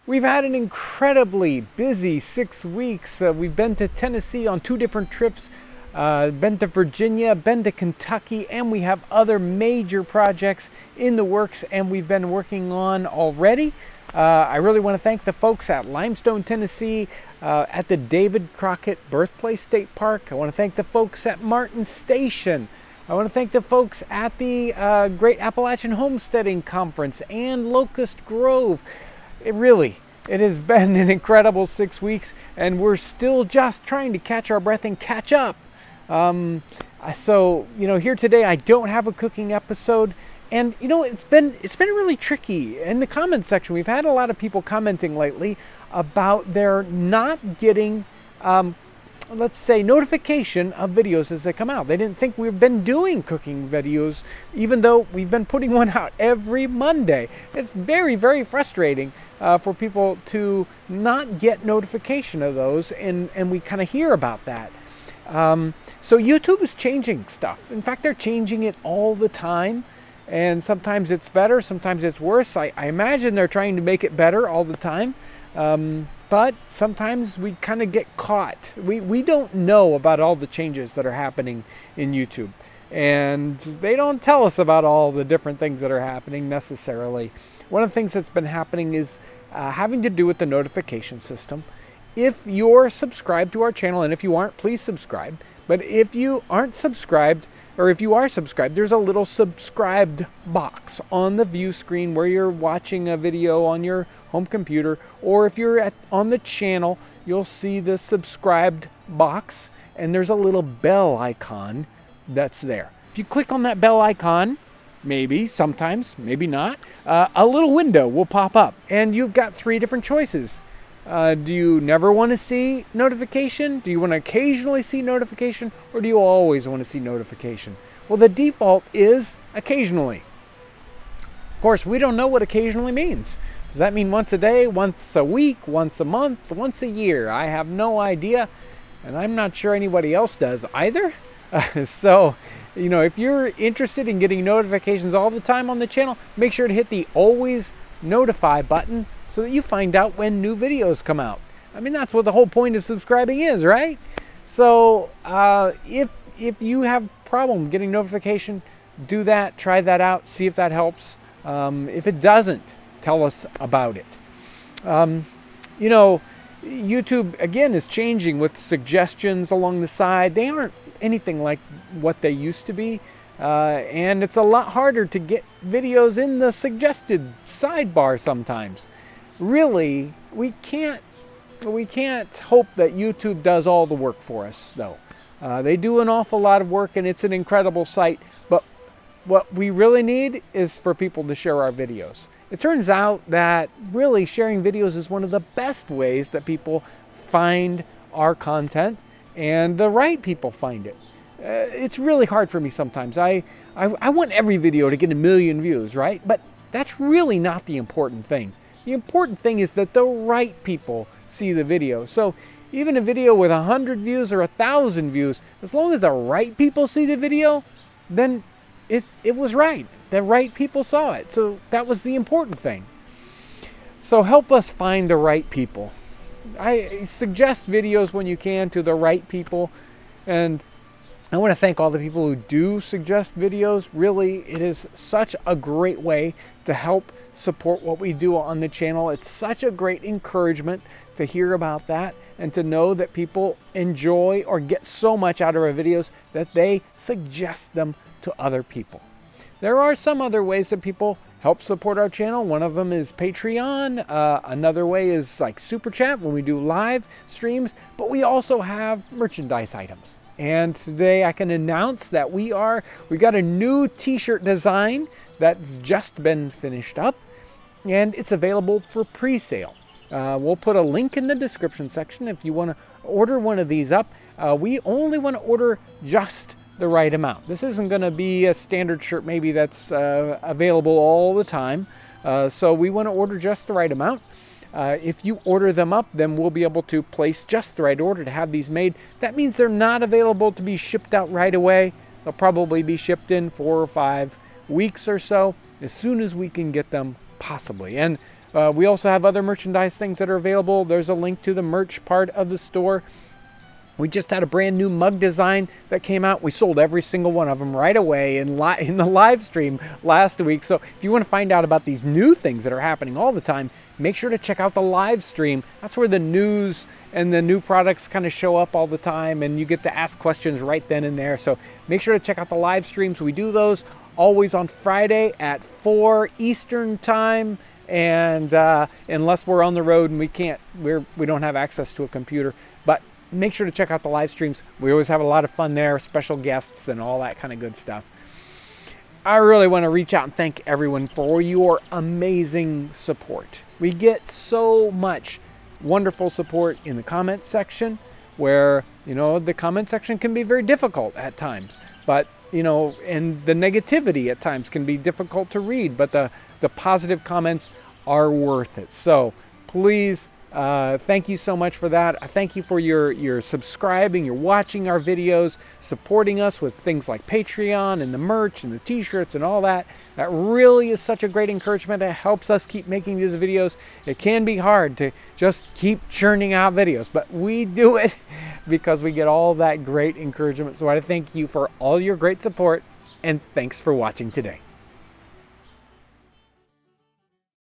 We've had an incredibly busy 6 weeks. We've been to Tennessee on 2 different trips, been to Virginia, been to Kentucky, and we have other major projects in the works and we've been working on already. I really want to thank the folks at Limestone, Tennessee, at the David Crockett Birthplace State Park. I want to thank the folks at Martin Station. I want to thank the folks at the Great Appalachian Homesteading Conference and Locust Grove. It has been an incredible 6 weeks, and we're still just trying to catch our breath and catch up. Here today I don't have a cooking episode, and it's been really tricky. In the comments section, we've had a lot of people commenting lately about their not getting let's say notification of videos as they come out. They didn't think we've been doing cooking videos, even though we've been putting one out every Monday. It's very, very frustrating for people to not get notification of those, and we kind of hear about that. So YouTube is changing stuff. In fact, they're changing it all the time, and sometimes it's better, sometimes it's worse. I imagine they're trying to make it better all the time. But sometimes we kind of get caught. We don't know about all the changes that are happening in YouTube. And they don't tell us about all the different things that are happening necessarily. One of the things that's been happening is having to do with the notification system. If you're subscribed to our channel, and if you aren't, please subscribe. But if you aren't subscribed, or if you are subscribed, there's a little subscribed box on the view screen where you're watching a video on your home computer, or if you're on the channel, you'll see the subscribed box, and there's a little bell icon that's there. If you click on that bell icon, maybe, sometimes, maybe not, a little window will pop up, and you've got 3 different choices. Do you never want to see notification? Do you want to occasionally see notification? Or do you always want to see notification? Well, the default is occasionally. Of course, we don't know what occasionally means. Does that mean once a day, once a week, once a month, once a year? I have no idea, and I'm not sure anybody else does either. So, if you're interested in getting notifications all the time on the channel, make sure to hit the always notify button so that you find out when new videos come out. I mean, that's what the whole point of subscribing is, right? So if you have a problem getting notification, do that, try that out, see if that helps. If it doesn't, tell us about it. YouTube, again, is changing with suggestions along the side. They aren't anything like what they used to be. And it's a lot harder to get videos in the suggested sidebar sometimes. Really, we can't hope that YouTube does all the work for us, though. They do an awful lot of work, and it's an incredible site. But what we really need is for people to share our videos. It turns out that really sharing videos is one of the best ways that people find our content, and the right people find it. It's really hard for me sometimes. I want every video to get 1 million views, right? But that's really not the important thing. The important thing is that the right people see the video. So even a video with 100 views or 1,000 views, as long as the right people see the video, then it was right. The right people saw it. So that was the important thing. So help us find the right people. I suggest videos when you can to the right people, and I want to thank all the people who do suggest videos. Really, it is such a great way to help support what we do on the channel. It's such a great encouragement to hear about that and to know that people enjoy or get so much out of our videos that they suggest them to other people. There are some other ways that people help support our channel. One of them is Patreon. Another way is like Super Chat when we do live streams, but we also have merchandise items. And today I can announce that we got a new t-shirt design that's just been finished up, and it's available for pre-sale. We'll put a link in the description section if you want to order one of these up. We only want to order just the right amount. This isn't going to be a standard shirt maybe that's available all the time. So we want to order just the right amount. If you order them up, then we'll be able to place just the right order to have these made. That means they're not available to be shipped out right away. They'll probably be shipped in 4 or 5 weeks or so, as soon as we can get them, possibly. And We also have other merchandise things that are available. There's a link to the merch part of the store. We just had a brand new mug design that came out. We sold every single one of them right away in the live stream last week. So if you want to find out about these new things that are happening all the time, make sure to check out the live stream. That's where the news and the new products kind of show up all the time, and you get to ask questions right then and there. So make sure to check out the live streams. We do those always on Friday at 4 Eastern time. And unless we're on the road and we don't have access to a computer, but make sure to check out the live streams. We always have a lot of fun there, special guests and all that kind of good stuff. I really want to reach out and thank everyone for your amazing support. We get so much wonderful support in the comment section, where, the comment section can be very difficult at times, but, and the negativity at times can be difficult to read, but the positive comments are worth it. So please, thank you so much for that. I thank you for your subscribing, you're watching our videos, supporting us with things like Patreon and the merch and the t-shirts and all that. That really is such a great encouragement. It helps us keep making these videos. It can be hard to just keep churning out videos, but we do it because we get all that great encouragement. So I thank you for all your great support, and thanks for watching today.